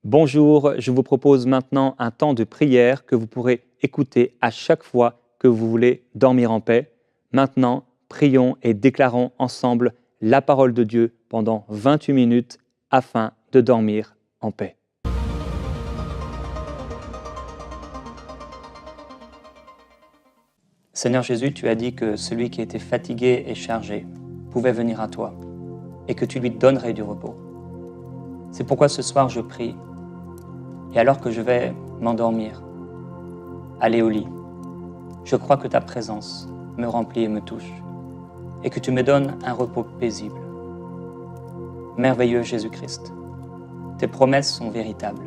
Bonjour, je vous propose maintenant un temps de prière que vous pourrez écouter à chaque fois que vous voulez dormir en paix. Maintenant, prions et déclarons ensemble la parole de Dieu pendant 28 minutes afin de dormir en paix. Seigneur Jésus, tu as dit que celui qui était fatigué et chargé pouvait venir à toi et que tu lui donnerais du repos. C'est pourquoi ce soir je prie. Et alors que je vais m'endormir, aller au lit, je crois que ta présence me remplit et me touche, et que tu me donnes un repos paisible. Merveilleux Jésus-Christ, tes promesses sont véritables.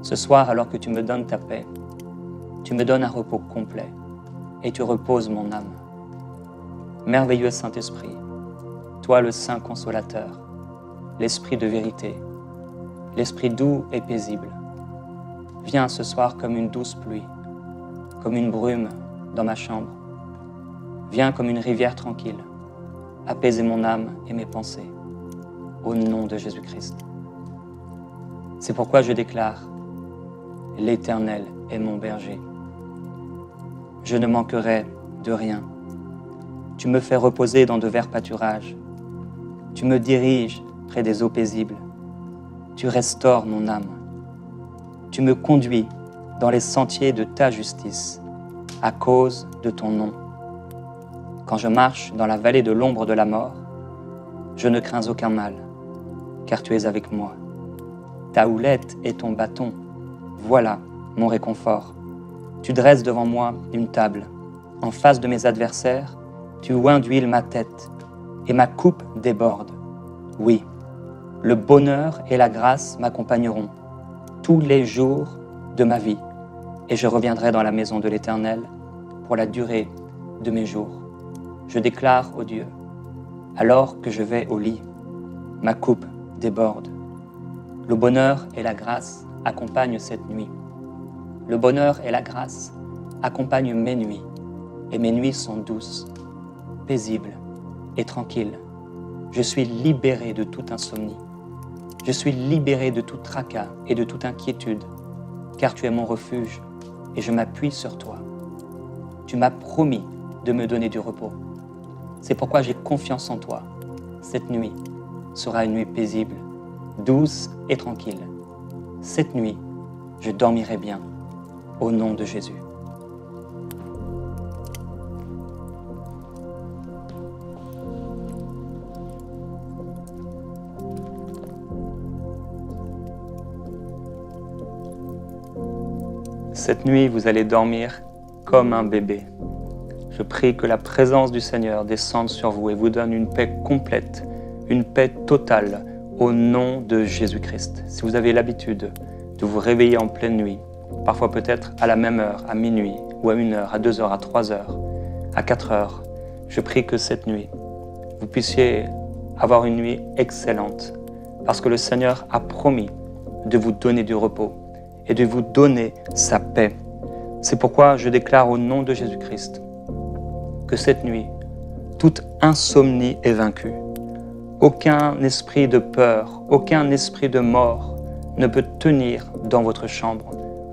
Ce soir, alors que tu me donnes ta paix, tu me donnes un repos complet, et tu reposes mon âme. Merveilleux Saint-Esprit, toi le Saint Consolateur, l'Esprit de vérité, l'Esprit doux et paisible, viens ce soir comme une douce pluie, comme une brume dans ma chambre. Viens comme une rivière tranquille, apaiser mon âme et mes pensées, au nom de Jésus-Christ. C'est pourquoi je déclare, l'Éternel est mon berger. Je ne manquerai de rien. Tu me fais reposer dans de verts pâturages. Tu me diriges près des eaux paisibles. Tu restaures mon âme. Tu me conduis dans les sentiers de ta justice, à cause de ton nom. Quand je marche dans la vallée de l'ombre de la mort, je ne crains aucun mal, car tu es avec moi. Ta houlette et ton bâton, voilà mon réconfort. Tu dresses devant moi une table. En face de mes adversaires, tu oins d'huile ma tête, et ma coupe déborde. Oui, le bonheur et la grâce m'accompagneront tous les jours de ma vie, et je reviendrai dans la maison de l'Éternel pour la durée de mes jours. Je déclare, ô Dieu, alors que je vais au lit, ma coupe déborde. Le bonheur et la grâce accompagnent cette nuit. Le bonheur et la grâce accompagnent mes nuits, et mes nuits sont douces, paisibles et tranquilles. Je suis libéré de toute insomnie. Je suis libéré de tout tracas et de toute inquiétude, car tu es mon refuge et je m'appuie sur toi. Tu m'as promis de me donner du repos. C'est pourquoi j'ai confiance en toi. Cette nuit sera une nuit paisible, douce et tranquille. Cette nuit, je dormirai bien, au nom de Jésus. Cette nuit, vous allez dormir comme un bébé. Je prie que la présence du Seigneur descende sur vous et vous donne une paix complète, une paix totale, au nom de Jésus-Christ. Si vous avez l'habitude de vous réveiller en pleine nuit, parfois peut-être à la même heure, à minuit, ou à 1h, à 2h, à 3h, à 4h, je prie que cette nuit, vous puissiez avoir une nuit excellente, parce que le Seigneur a promis de vous donner du repos et de vous donner sa paix. C'est pourquoi je déclare au nom de Jésus-Christ que cette nuit, toute insomnie est vaincue. Aucun esprit de peur, aucun esprit de mort ne peut tenir dans votre chambre,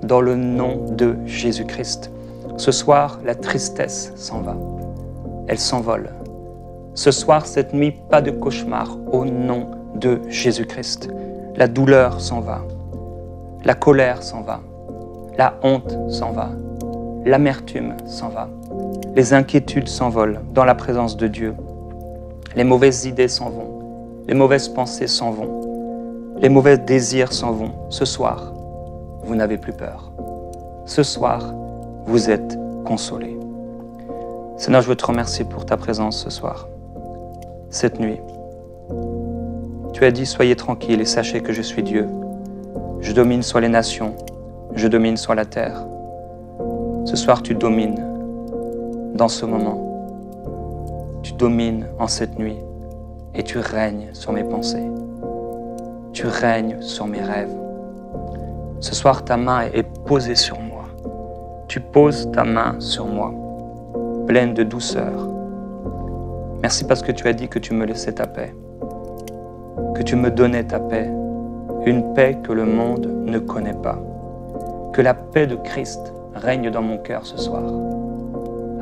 dans le nom de Jésus-Christ. Ce soir, la tristesse s'en va. Elle s'envole. Ce soir, cette nuit, pas de cauchemar, au nom de Jésus-Christ. La douleur s'en va. La colère s'en va, la honte s'en va, l'amertume s'en va, les inquiétudes s'envolent dans la présence de Dieu, les mauvaises idées s'en vont, les mauvaises pensées s'en vont, les mauvais désirs s'en vont. Ce soir, vous n'avez plus peur. Ce soir, vous êtes consolés. Seigneur, je veux te remercier pour ta présence ce soir, cette nuit. Tu as dit, soyez tranquilles et sachez que je suis Dieu. Je domine sur les nations, je domine sur la terre. Ce soir, tu domines dans ce moment. Tu domines en cette nuit et tu règnes sur mes pensées. Tu règnes sur mes rêves. Ce soir, ta main est posée sur moi. Tu poses ta main sur moi, pleine de douceur. Merci parce que tu as dit que tu me laissais ta paix, que tu me donnais ta paix une paix que le monde ne connaît pas. Que la paix de Christ règne dans mon cœur ce soir.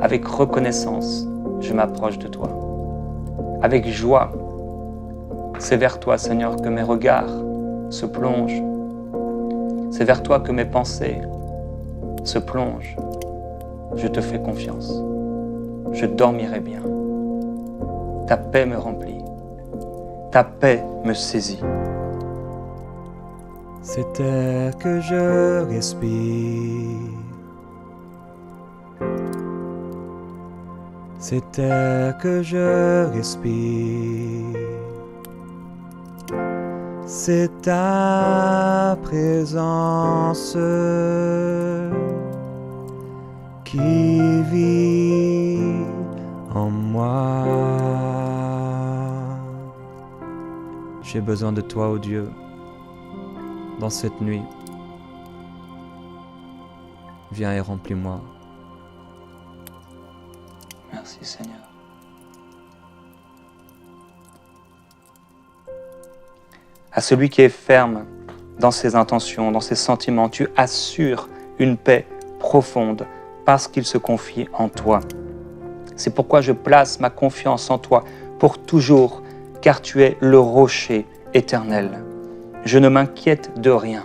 Avec reconnaissance, je m'approche de toi. Avec joie, c'est vers toi, Seigneur, que mes regards se plongent. C'est vers toi que mes pensées se plongent. Je te fais confiance. Je dormirai bien. Ta paix me remplit. Ta paix me saisit. Cet air que je respire, cet air que je respire, c'est ta présence qui vit en moi. J'ai besoin de toi, ô Dieu, dans cette nuit. Viens et remplis-moi. Merci Seigneur. À celui qui est ferme dans ses intentions, dans ses sentiments, tu assures une paix profonde parce qu'il se confie en toi. C'est pourquoi je place ma confiance en toi pour toujours, car tu es le rocher éternel. Je ne m'inquiète de rien,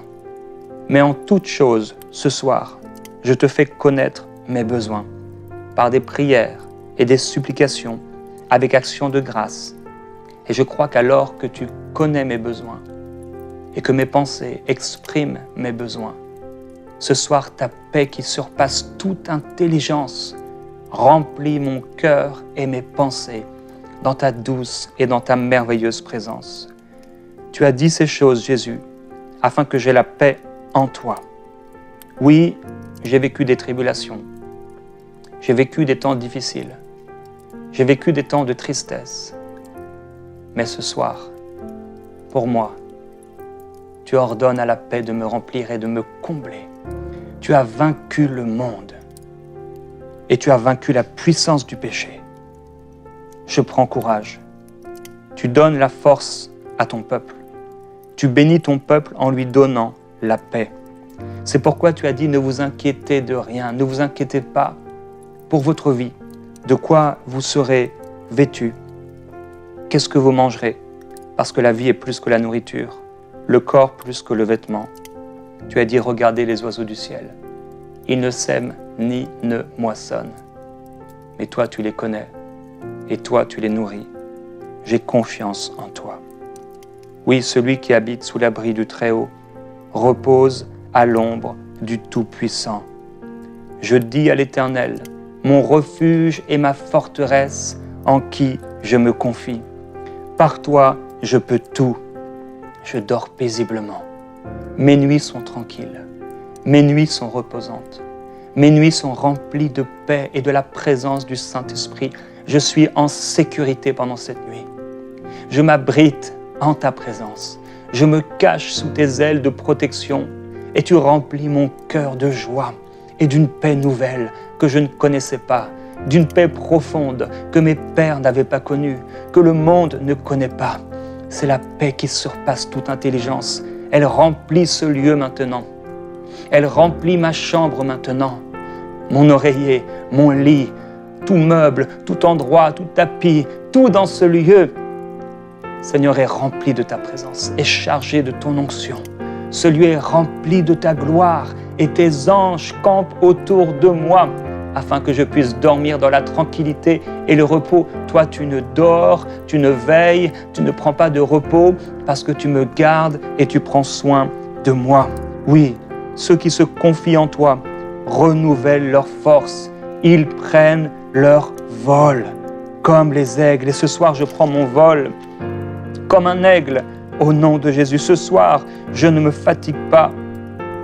mais en toute chose, ce soir, je te fais connaître mes besoins par des prières et des supplications, avec action de grâce. Et je crois qu'alors que tu connais mes besoins et que mes pensées expriment mes besoins, ce soir, ta paix qui surpasse toute intelligence remplit mon cœur et mes pensées dans ta douce et dans ta merveilleuse présence. Tu as dit ces choses, Jésus, afin que j'aie la paix en toi. Oui, j'ai vécu des tribulations. J'ai vécu des temps difficiles. J'ai vécu des temps de tristesse. Mais ce soir, pour moi, tu ordonnes à la paix de me remplir et de me combler. Tu as vaincu le monde et tu as vaincu la puissance du péché. Je prends courage. Tu donnes la force à ton peuple. Tu bénis ton peuple en lui donnant la paix. C'est pourquoi tu as dit, ne vous inquiétez de rien, ne vous inquiétez pas pour votre vie, de quoi vous serez vêtus. Qu'est-ce que vous mangerez? Parce que la vie est plus que la nourriture, le corps plus que le vêtement. Tu as dit, regardez les oiseaux du ciel. Ils ne sèment ni ne moissonnent. Mais toi, tu les connais et toi, tu les nourris. J'ai confiance en toi. Oui, celui qui habite sous l'abri du Très-Haut repose à l'ombre du Tout-Puissant. Je dis à l'Éternel, mon refuge et ma forteresse en qui je me confie. Par toi, je peux tout. Je dors paisiblement. Mes nuits sont tranquilles. Mes nuits sont reposantes. Mes nuits sont remplies de paix et de la présence du Saint-Esprit. Je suis en sécurité pendant cette nuit. Je m'abrite en ta présence. Je me cache sous tes ailes de protection et tu remplis mon cœur de joie et d'une paix nouvelle que je ne connaissais pas, d'une paix profonde que mes pères n'avaient pas connue, que le monde ne connaît pas. C'est la paix qui surpasse toute intelligence. Elle remplit ce lieu maintenant. Elle remplit ma chambre maintenant. Mon oreiller, mon lit, tout meuble, tout endroit, tout tapis, tout dans ce lieu, Seigneur, est rempli de ta présence, est chargé de ton onction. Ce lieu est rempli de ta gloire et tes anges campent autour de moi afin que je puisse dormir dans la tranquillité et le repos. Toi, tu ne dors, tu ne veilles, tu ne prends pas de repos parce que tu me gardes et tu prends soin de moi. Oui, ceux qui se confient en toi renouvellent leur force. Ils prennent leur vol comme les aigles. Et ce soir, je prends mon vol comme un aigle au nom de Jésus. Ce soir, je ne me fatigue pas,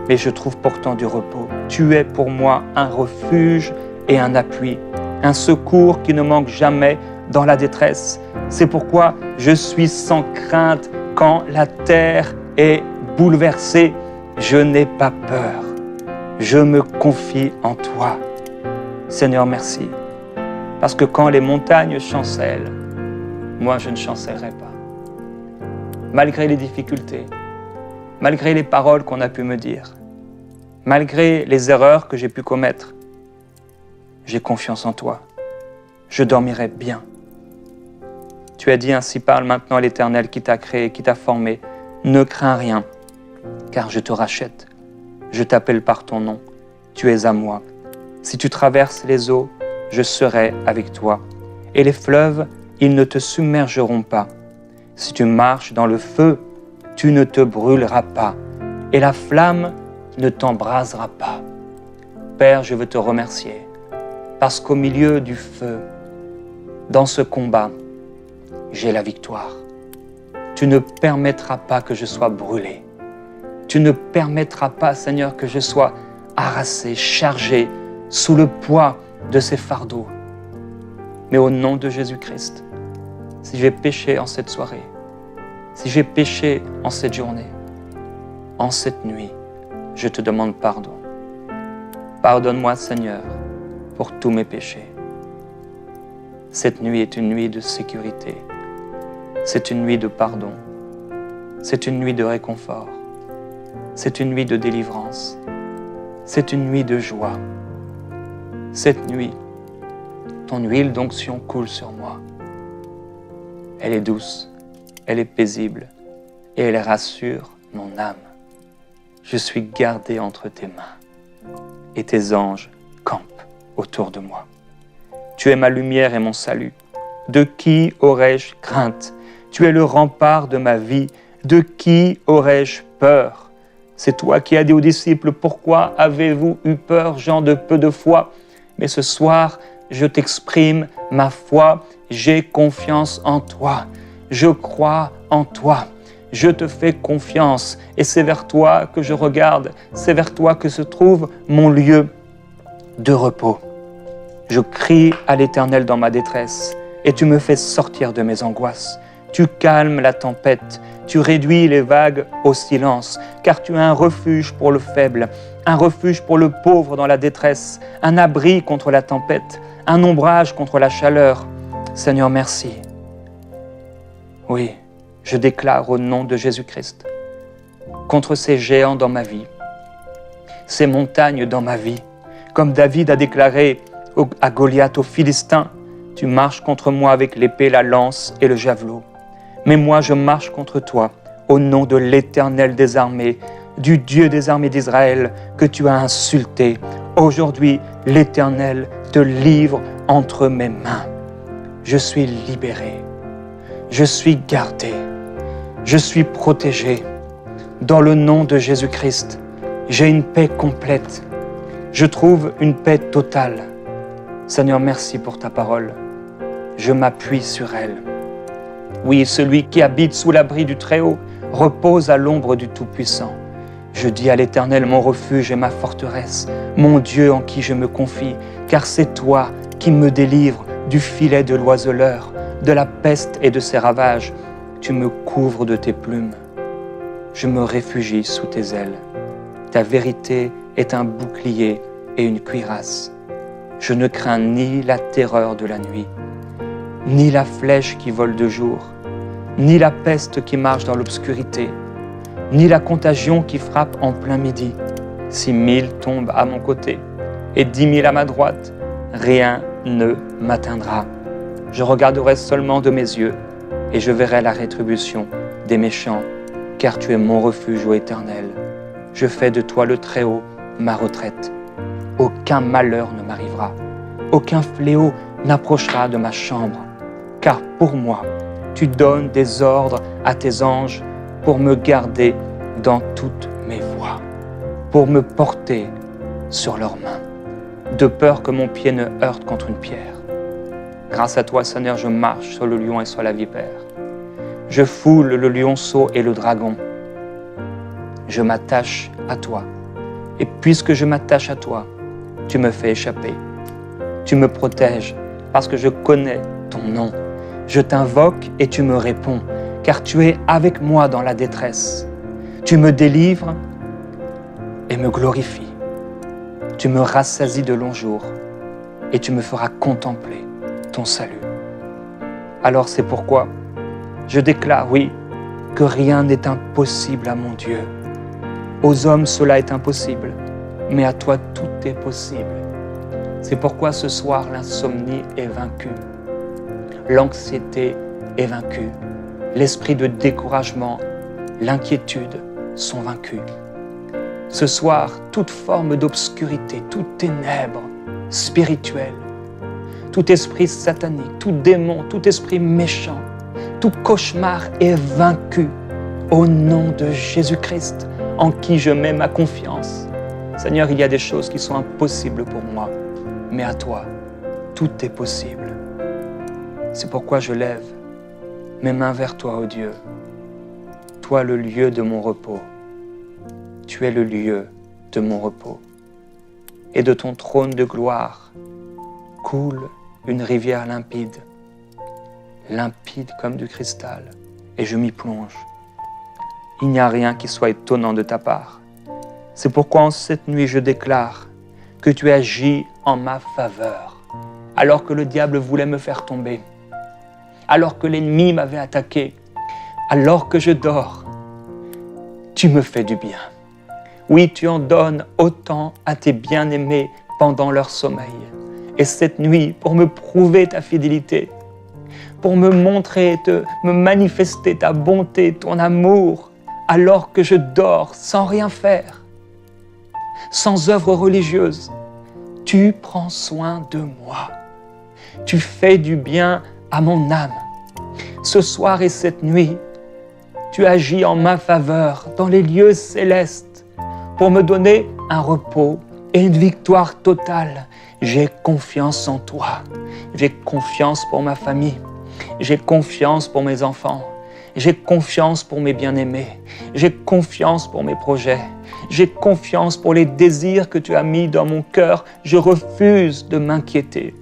mais je trouve pourtant du repos. Tu es pour moi un refuge et un appui, un secours qui ne manque jamais dans la détresse. C'est pourquoi je suis sans crainte quand la terre est bouleversée. Je n'ai pas peur. Je me confie en toi. Seigneur, merci. Parce que quand les montagnes chancellent, moi je ne chancellerai pas. Malgré les difficultés, malgré les paroles qu'on a pu me dire, malgré les erreurs que j'ai pu commettre. J'ai confiance en toi. Je dormirai bien. Tu as dit ainsi parle maintenant l'Éternel qui t'a créé, qui t'a formé. Ne crains rien, car je te rachète. Je t'appelle par ton nom. Tu es à moi. Si tu traverses les eaux, je serai avec toi. Et les fleuves, ils ne te submergeront pas. Si tu marches dans le feu, tu ne te brûleras pas. Et la flamme ne t'embrasera pas. Père, je veux te remercier, parce qu'au milieu du feu, dans ce combat, j'ai la victoire. Tu ne permettras pas que je sois brûlé. Tu ne permettras pas, Seigneur, que je sois harassé, chargé, sous le poids de ces fardeaux. Mais au nom de Jésus-Christ, si j'ai péché en cette soirée, si j'ai péché en cette journée, en cette nuit, je te demande pardon. Pardonne-moi, Seigneur, pour tous mes péchés. Cette nuit est une nuit de sécurité. C'est une nuit de pardon. C'est une nuit de réconfort. C'est une nuit de délivrance. C'est une nuit de joie. Cette nuit, ton huile d'onction coule sur moi. Elle est douce, elle est paisible et elle rassure mon âme. Je suis gardé entre tes mains et tes anges campent autour de moi. Tu es ma lumière et mon salut. De qui aurais-je crainte? Tu es le rempart de ma vie. De qui aurais-je peur? C'est toi qui as dit aux disciples, pourquoi avez-vous eu peur, gens de peu de foi? Mais ce soir, je t'exprime ma foi. J'ai confiance en toi. Je crois en toi. Je te fais confiance et c'est vers toi que je regarde. C'est vers toi que se trouve mon lieu de repos. Je crie à l'Éternel dans ma détresse et tu me fais sortir de mes angoisses. Tu calmes la tempête, tu réduis les vagues au silence, car tu es un refuge pour le faible, un refuge pour le pauvre dans la détresse, un abri contre la tempête, un ombrage contre la chaleur. Seigneur, merci. Oui, je déclare au nom de Jésus-Christ, contre ces géants dans ma vie, ces montagnes dans ma vie, comme David a déclaré à Goliath, aux Philistins, tu marches contre moi avec l'épée, la lance et le javelot. Mais moi, je marche contre toi au nom de l'Éternel des armées, du Dieu des armées d'Israël que tu as insulté. Aujourd'hui, l'Éternel te livre entre mes mains. Je suis libéré, je suis gardé, je suis protégé. Dans le nom de Jésus-Christ, j'ai une paix complète. Je trouve une paix totale. Seigneur, merci pour ta parole. Je m'appuie sur elle. Oui, celui qui habite sous l'abri du Très-Haut repose à l'ombre du Tout-Puissant. Je dis à l'Éternel, mon refuge et ma forteresse, mon Dieu en qui je me confie, car c'est toi qui me délivres du filet de l'oiseleur, de la peste et de ses ravages. Tu me couvres de tes plumes. Je me réfugie sous tes ailes. Ta vérité est un bouclier et une cuirasse. Je ne crains ni la terreur de la nuit, ni la flèche qui vole de jour, ni la peste qui marche dans l'obscurité, ni la contagion qui frappe en plein midi. Si 1000 tombent à mon côté et 10 000 à ma droite, rien ne m'atteindra. Je regarderai seulement de mes yeux et je verrai la rétribution des méchants, car tu es mon refuge, ô Éternel. Je fais de toi le Très-Haut ma retraite. Aucun malheur ne m'arrivera, aucun fléau n'approchera de ma chambre, car pour moi, tu donnes des ordres à tes anges pour me garder dans toutes mes voies, pour me porter sur leurs mains, de peur que mon pied ne heurte contre une pierre. Grâce à toi, Seigneur, je marche sur le lion et sur la vipère. Je foule le lionceau et le dragon. Je m'attache à toi. Et puisque je m'attache à toi, tu me fais échapper. Tu me protèges parce que je connais ton nom. Je t'invoque et tu me réponds, car tu es avec moi dans la détresse. Tu me délivres et me glorifies. Tu me rassasies de longs jours et tu me feras contempler ton salut. Alors c'est pourquoi je déclare, oui, que rien n'est impossible à mon Dieu. Aux hommes, cela est impossible, mais à toi, tout est possible. C'est pourquoi ce soir, l'insomnie est vaincue, l'anxiété est vaincue, l'esprit de découragement, l'inquiétude sont vaincus. Ce soir, toute forme d'obscurité, toute ténèbre spirituelle, tout esprit satanique, tout démon, tout esprit méchant, tout cauchemar est vaincu au nom de Jésus-Christ, en qui je mets ma confiance. Seigneur, il y a des choses qui sont impossibles pour moi, mais à toi, tout est possible. C'est pourquoi je lève mes mains vers toi, ô Dieu, toi le lieu de mon repos. Tu es le lieu de mon repos. Et de ton trône de gloire coule une rivière limpide, limpide comme du cristal, et je m'y plonge. Il n'y a rien qui soit étonnant de ta part. C'est pourquoi en cette nuit je déclare que tu agis en ma faveur, alors que le diable voulait me faire tomber, alors que l'ennemi m'avait attaqué, alors que je dors. Tu me fais du bien. Oui, tu en donnes autant à tes bien-aimés pendant leur sommeil. Et cette nuit, pour me prouver ta fidélité, pour me montrer, me manifester ta bonté, ton amour, alors que je dors sans rien faire, sans œuvre religieuse, tu prends soin de moi. Tu fais du bien à mon âme. Ce soir et cette nuit, tu agis en ma faveur dans les lieux célestes pour me donner un repos et une victoire totale. J'ai confiance en toi. J'ai confiance pour ma famille. J'ai confiance pour mes enfants. J'ai confiance pour mes bien-aimés. J'ai confiance pour mes projets. J'ai confiance pour les désirs que tu as mis dans mon cœur. Je refuse de m'inquiéter.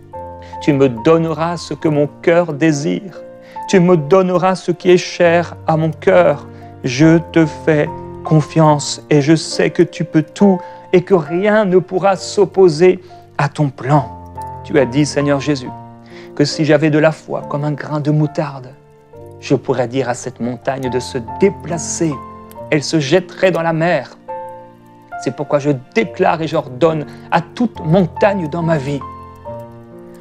Tu me donneras ce que mon cœur désire. Tu me donneras ce qui est cher à mon cœur. Je te fais confiance et je sais que tu peux tout et que rien ne pourra s'opposer à ton plan. Tu as dit, Seigneur Jésus, que si j'avais de la foi comme un grain de moutarde, je pourrais dire à cette montagne de se déplacer. Elle se jetterait dans la mer. C'est pourquoi je déclare et j'ordonne à toute montagne dans ma vie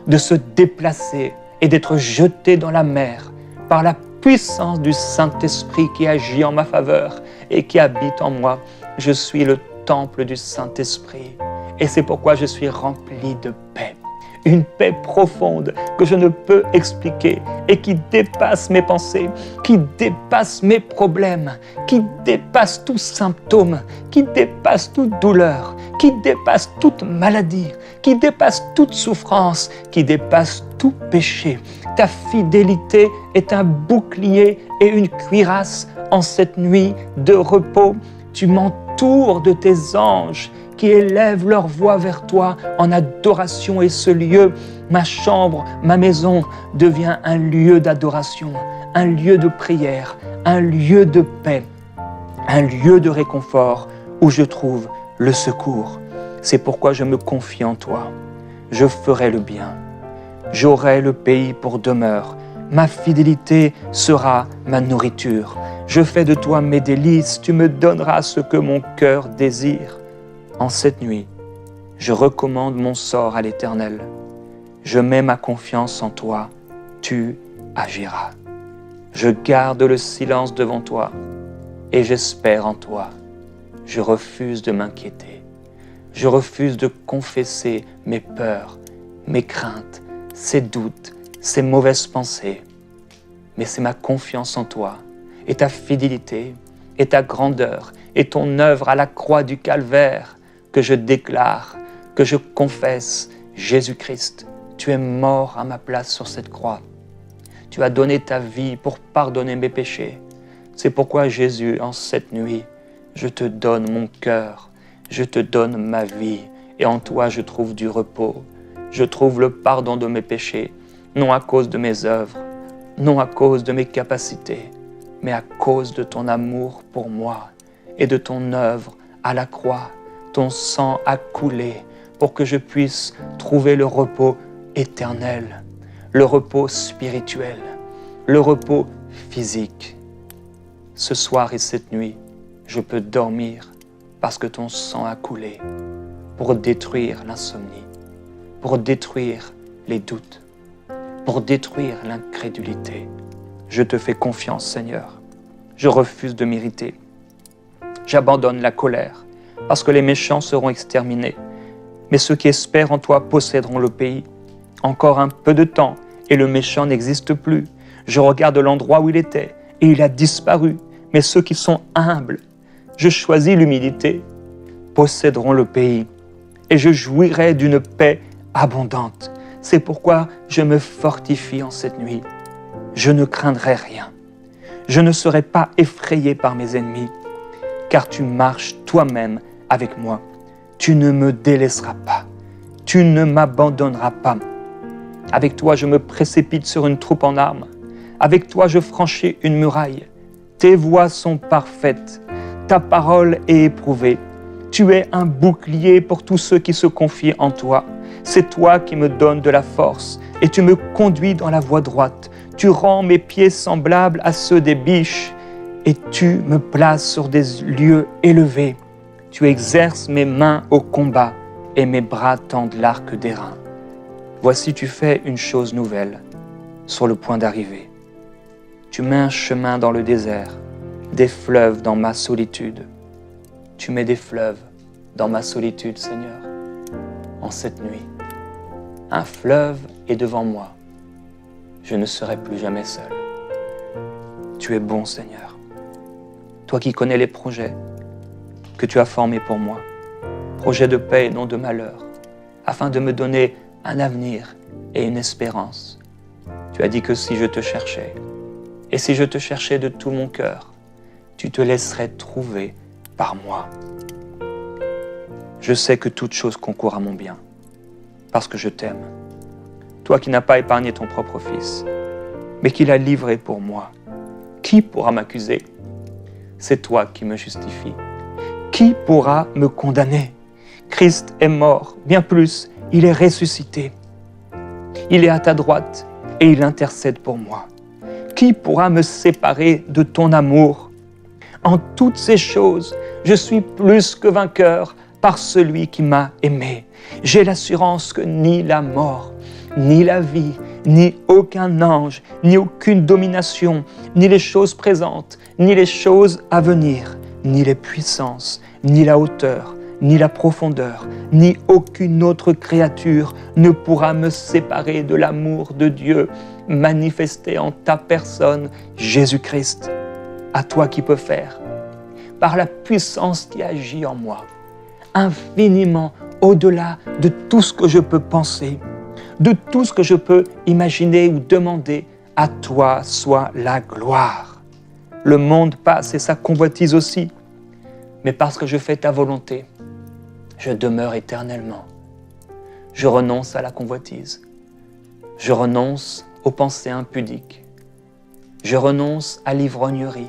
de se déplacer et d'être jetée dans la mer par la puissance du Saint-Esprit qui agit en ma faveur et qui habite en moi. Je suis le temple du Saint-Esprit et c'est pourquoi je suis rempli de paix. Une paix profonde que je ne peux expliquer et qui dépasse mes pensées, qui dépasse mes problèmes, qui dépasse tout symptôme, qui dépasse toute douleur, qui dépasse toute maladie, qui dépasse toute souffrance, qui dépasse tout péché. Ta fidélité est un bouclier et une cuirasse en cette nuit de repos. Tu m'entoures de tes anges qui élèvent leur voix vers toi en adoration et ce lieu, ma chambre, ma maison, devient un lieu d'adoration, un lieu de prière, un lieu de paix, un lieu de réconfort où je trouve le secours. C'est pourquoi je me confie en toi. Je ferai le bien. J'aurai le pays pour demeure. Ma fidélité sera ma nourriture. Je fais de toi mes délices. Tu me donneras ce que mon cœur désire. En cette nuit, je recommande mon sort à l'Éternel. Je mets ma confiance en toi. Tu agiras. Je garde le silence devant toi et j'espère en toi. Je refuse de m'inquiéter. Je refuse de confesser mes peurs, mes craintes, ces doutes, ces mauvaises pensées. Mais c'est ma confiance en toi et ta fidélité et ta grandeur et ton œuvre à la croix du calvaire que je déclare, que je confesse, Jésus-Christ, tu es mort à ma place sur cette croix. Tu as donné ta vie pour pardonner mes péchés. C'est pourquoi Jésus, en cette nuit, je te donne mon cœur, je te donne ma vie, et en toi je trouve du repos. Je trouve le pardon de mes péchés, non à cause de mes œuvres, non à cause de mes capacités, mais à cause de ton amour pour moi et de ton œuvre à la croix. Ton sang a coulé pour que je puisse trouver le repos éternel, le repos spirituel, le repos physique. Ce soir et cette nuit, je peux dormir parce que ton sang a coulé pour détruire l'insomnie, pour détruire les doutes, pour détruire l'incrédulité. Je te fais confiance, Seigneur. Je refuse de m'irriter. J'abandonne la colère, parce que les méchants seront exterminés. Mais ceux qui espèrent en toi posséderont le pays. Encore un peu de temps, et le méchant n'existe plus. Je regarde l'endroit où il était, et il a disparu. Mais ceux qui sont humbles, je choisis l'humilité, posséderont le pays. Et je jouirai d'une paix abondante. C'est pourquoi je me fortifie en cette nuit. Je ne craindrai rien. Je ne serai pas effrayé par mes ennemis, car tu marches toi-même avec moi. Tu ne me délaisseras pas. Tu ne m'abandonneras pas. Avec toi, je me précipite sur une troupe en armes. Avec toi, je franchis une muraille. Tes voies sont parfaites. Ta parole est éprouvée. Tu es un bouclier pour tous ceux qui se confient en toi. C'est toi qui me donnes de la force et tu me conduis dans la voie droite. Tu rends mes pieds semblables à ceux des biches et tu me places sur des lieux élevés. Tu exerces mes mains au combat et mes bras tendent l'arc d'airain. Voici, tu fais une chose nouvelle sur le point d'arriver. Tu mets un chemin dans le désert, des fleuves dans ma solitude. Tu mets des fleuves dans ma solitude, Seigneur, en cette nuit. Un fleuve est devant moi. Je ne serai plus jamais seul. Tu es bon, Seigneur. Toi qui connais les projets que tu as formés pour moi, projets de paix et non de malheur, afin de me donner un avenir et une espérance. Tu as dit que si je te cherchais, et si je te cherchais de tout mon cœur, tu te laisserais trouver par moi. Je sais que toute chose concourt à mon bien, parce que je t'aime. Toi qui n'as pas épargné ton propre Fils, mais qui l'as livré pour moi. Qui pourra m'accuser? C'est toi qui me justifies. Qui pourra me condamner? Christ est mort, bien plus, il est ressuscité. Il est à ta droite et il intercède pour moi. Qui pourra me séparer de ton amour? En toutes ces choses, je suis plus que vainqueur par celui qui m'a aimé. J'ai l'assurance que ni la mort, ni la vie, ni aucun ange, ni aucune domination, ni les choses présentes, ni les choses à venir, ni les puissances, ni la hauteur, ni la profondeur, ni aucune autre créature ne pourra me séparer de l'amour de Dieu manifesté en ta personne, Jésus-Christ. À toi qui peux faire, par la puissance qui agit en moi, infiniment au-delà de tout ce que je peux penser, de tout ce que je peux imaginer ou demander, à toi soit la gloire. Le monde passe et sa convoitise aussi, mais parce que je fais ta volonté, je demeure éternellement. Je renonce à la convoitise. Je renonce aux pensées impudiques. Je renonce à l'ivrognerie.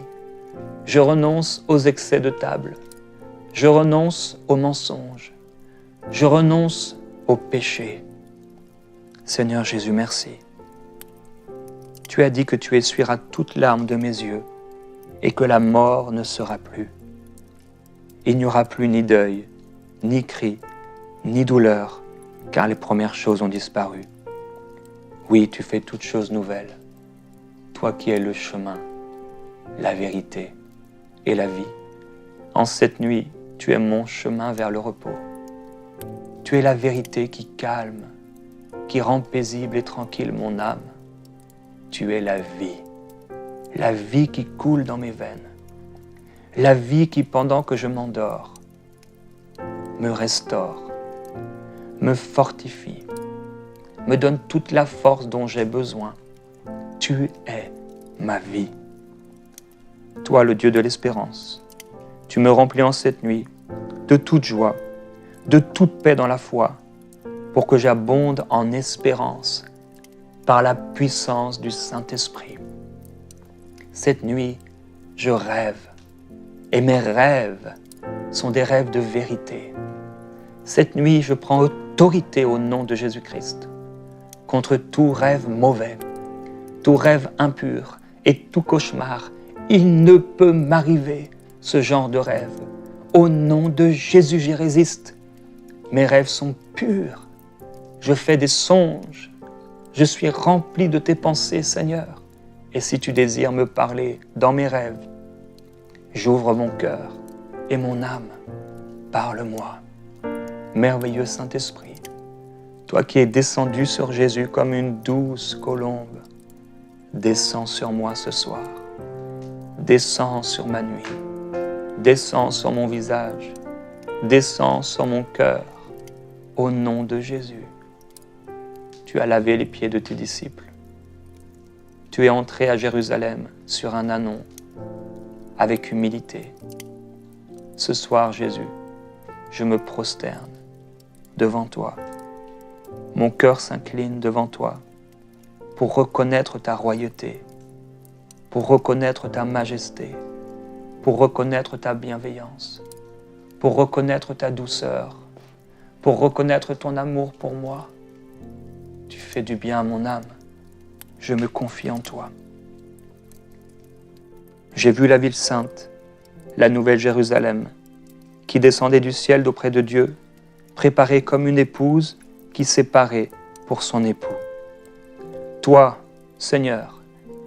Je renonce aux excès de table. Je renonce aux mensonges. Je renonce au péché. Seigneur Jésus, merci. Tu as dit que tu essuieras toute larme de mes yeux et que la mort ne sera plus. Il n'y aura plus ni deuil, ni cri, ni douleur, car les premières choses ont disparu. Oui, tu fais toutes choses nouvelles, toi qui es le chemin, la vérité et la vie. En cette nuit, tu es mon chemin vers le repos. Tu es la vérité qui calme, qui rend paisible et tranquille mon âme. Tu es la vie qui coule dans mes veines, la vie qui, pendant que je m'endors, me restaure, me fortifie, me donne toute la force dont j'ai besoin. Tu es ma vie. Toi, le Dieu de l'espérance, tu me remplis en cette nuit de toute joie, de toute paix dans la foi, pour que j'abonde en espérance par la puissance du Saint-Esprit. Cette nuit, je rêve, et mes rêves sont des rêves de vérité. Cette nuit, je prends autorité au nom de Jésus-Christ contre tout rêve mauvais, tout rêve impur et tout cauchemar. Il ne peut m'arriver ce genre de rêve. Au nom de Jésus, j'y résiste. Mes rêves sont purs. Je fais des songes. Je suis rempli de tes pensées, Seigneur. Et si tu désires me parler dans mes rêves, j'ouvre mon cœur et mon âme. Parle-moi. Merveilleux Saint-Esprit, toi qui es descendu sur Jésus comme une douce colombe, descends sur moi ce soir. Descends sur ma nuit. Descends sur mon visage. Descends sur mon cœur. Au nom de Jésus. Tu as lavé les pieds de tes disciples. Tu es entré à Jérusalem sur un ânon, avec humilité. Ce soir, Jésus, je me prosterne devant toi. Mon cœur s'incline devant toi pour reconnaître ta royauté, pour reconnaître ta majesté, pour reconnaître ta bienveillance, pour reconnaître ta douceur, pour reconnaître ton amour pour moi. Tu fais du bien à mon âme. Je me confie en toi. J'ai vu la ville sainte, la nouvelle Jérusalem, qui descendait du ciel d'auprès de Dieu, préparée comme une épouse qui s'est parée pour son époux. Toi, Seigneur,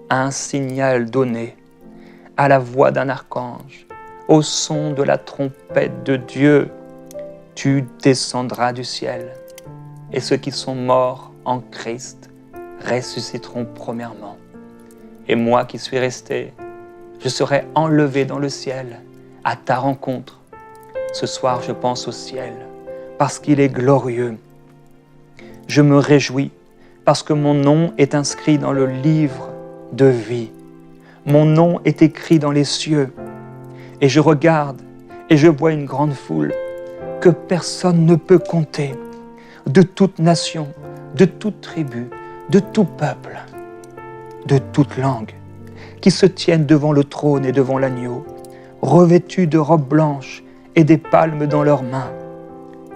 à un signal donné, à la voix d'un archange, au son de la trompette de Dieu, tu descendras du ciel, et ceux qui sont morts en Christ ressusciteront premièrement. Et moi qui suis resté, je serai enlevé dans le ciel à ta rencontre. Ce soir, je pense au ciel parce qu'il est glorieux. Je me réjouis parce que mon nom est inscrit dans le livre de vie. Mon nom est écrit dans les cieux. Et je regarde et je vois une grande foule que personne ne peut compter, de toute nation, de toute tribu, de tout peuple, de toute langue, qui se tiennent devant le trône et devant l'agneau, revêtus de robes blanches et des palmes dans leurs mains.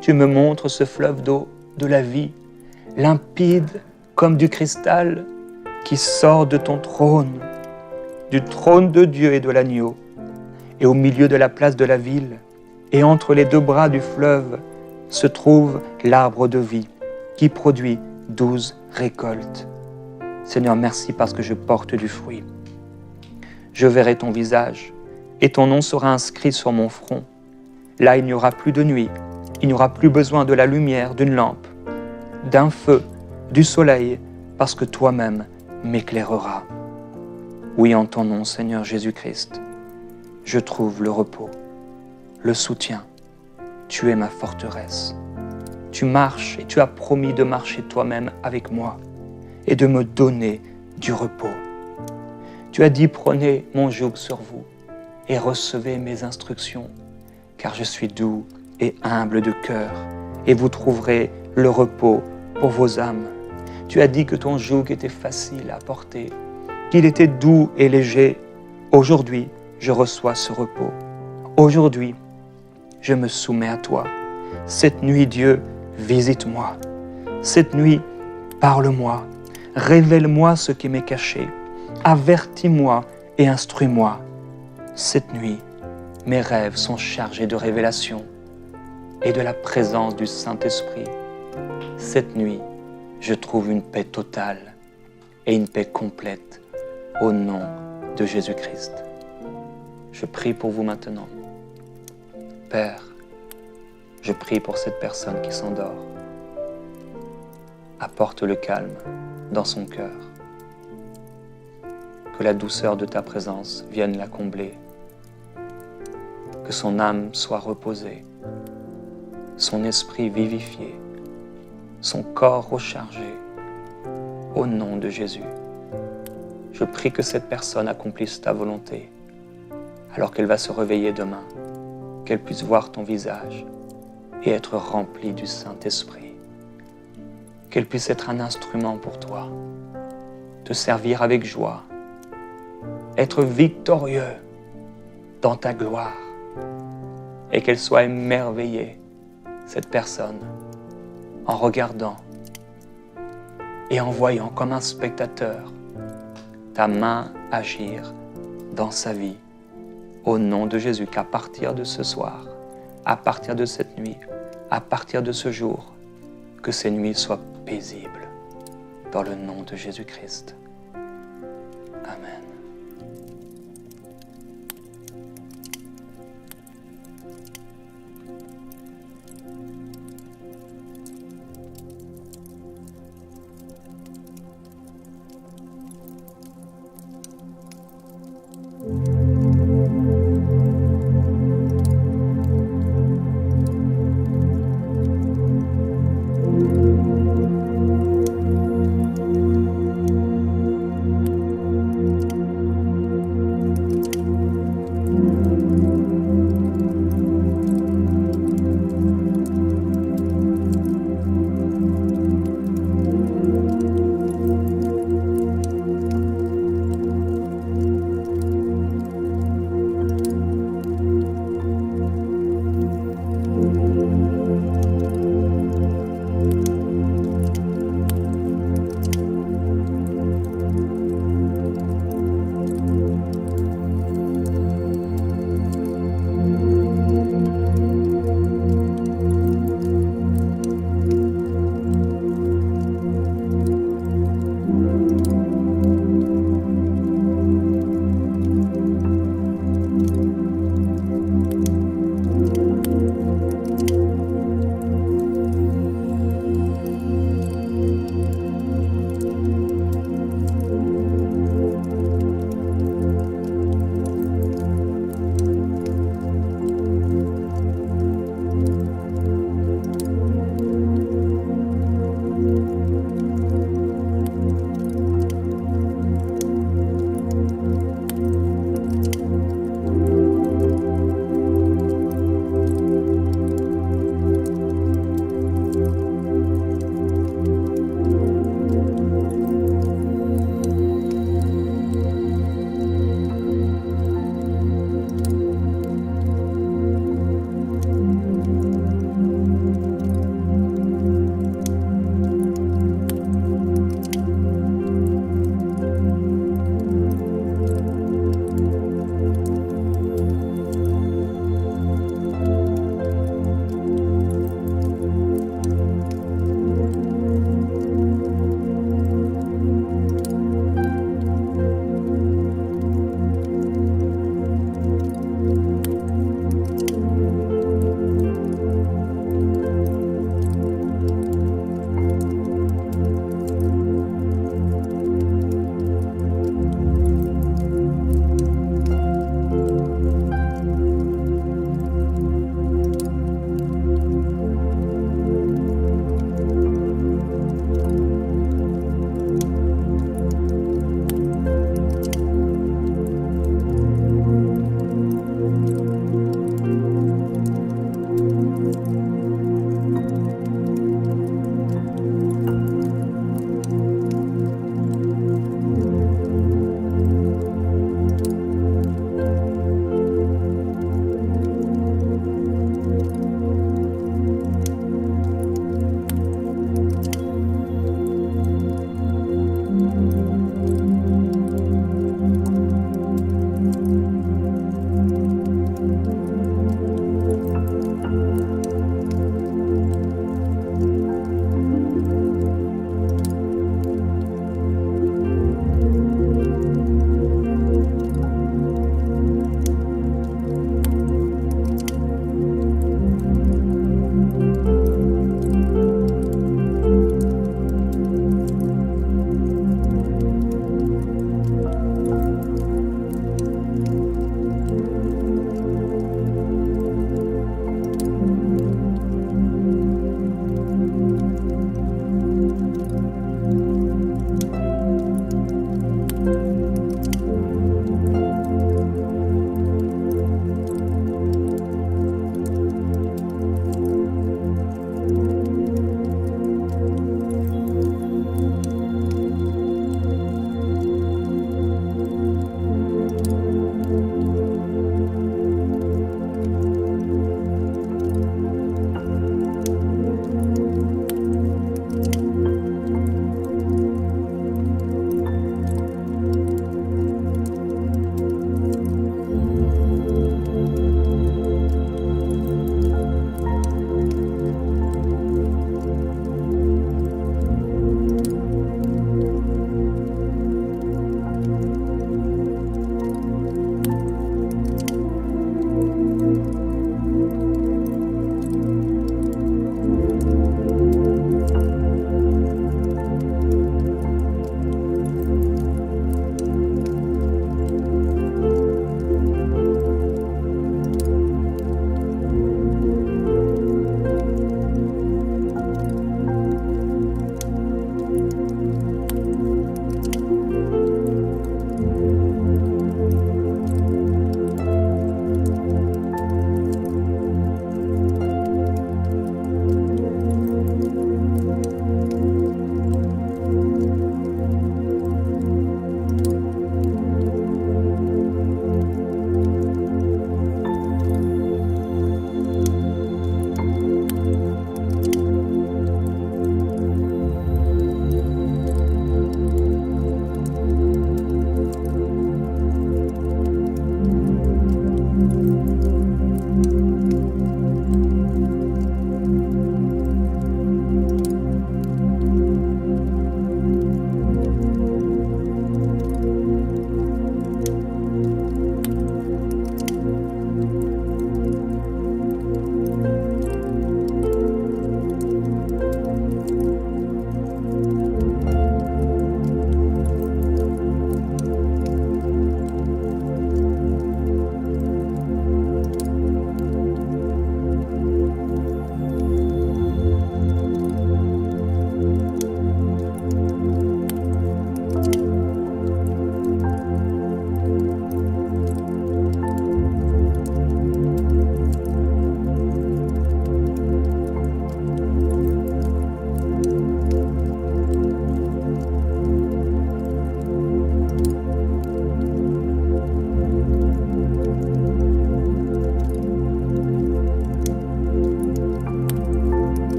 Tu me montres ce fleuve d'eau de la vie, limpide comme du cristal, qui sort de ton trône, du trône de Dieu et de l'agneau. Et au milieu de la place de la ville, et entre les deux bras du fleuve, se trouve l'arbre de vie, qui produit 12 récoltes. Seigneur, merci parce que je porte du fruit. Je verrai ton visage, et ton nom sera inscrit sur mon front. Là, il n'y aura plus de nuit, il n'y aura plus besoin de la lumière d'une lampe, d'un feu, du soleil, parce que toi-même m'éclaireras. Oui, en ton nom, Seigneur Jésus-Christ, je trouve le repos, le soutien. Tu es ma forteresse. Tu marches et tu as promis de marcher toi-même avec moi et de me donner du repos. Tu as dit, prenez mon joug sur vous et recevez mes instructions, car je suis doux et humble de cœur, et vous trouverez le repos pour vos âmes. Tu as dit que ton joug était facile à porter, qu'il était doux et léger. Aujourd'hui, je reçois ce repos. Aujourd'hui, je me soumets à toi. Cette nuit, Dieu, visite-moi. Cette nuit, parle-moi. Révèle-moi ce qui m'est caché. Avertis-moi et instruis-moi. Cette nuit, mes rêves sont chargés de révélations et de la présence du Saint-Esprit. Cette nuit, je trouve une paix totale et une paix complète au nom de Jésus-Christ. Je prie pour vous maintenant. Père, je prie pour cette personne qui s'endort. Apporte le calme dans son cœur. Que la douceur de ta présence vienne la combler. Que son âme soit reposée, son esprit vivifié, son corps rechargé. Au nom de Jésus, je prie que cette personne accomplisse ta volonté, alors qu'elle va se réveiller demain, qu'elle puisse voir ton visage et être remplie du Saint-Esprit. Qu'elle puisse être un instrument pour toi, te servir avec joie, être victorieux dans ta gloire, et qu'elle soit émerveillée, cette personne, en regardant et en voyant comme un spectateur ta main agir dans sa vie. Au nom de Jésus, qu'à partir de ce soir, à partir de cette nuit, à partir de ce jour, que ces nuits soient paisibles. Dans le nom de Jésus-Christ. Amen.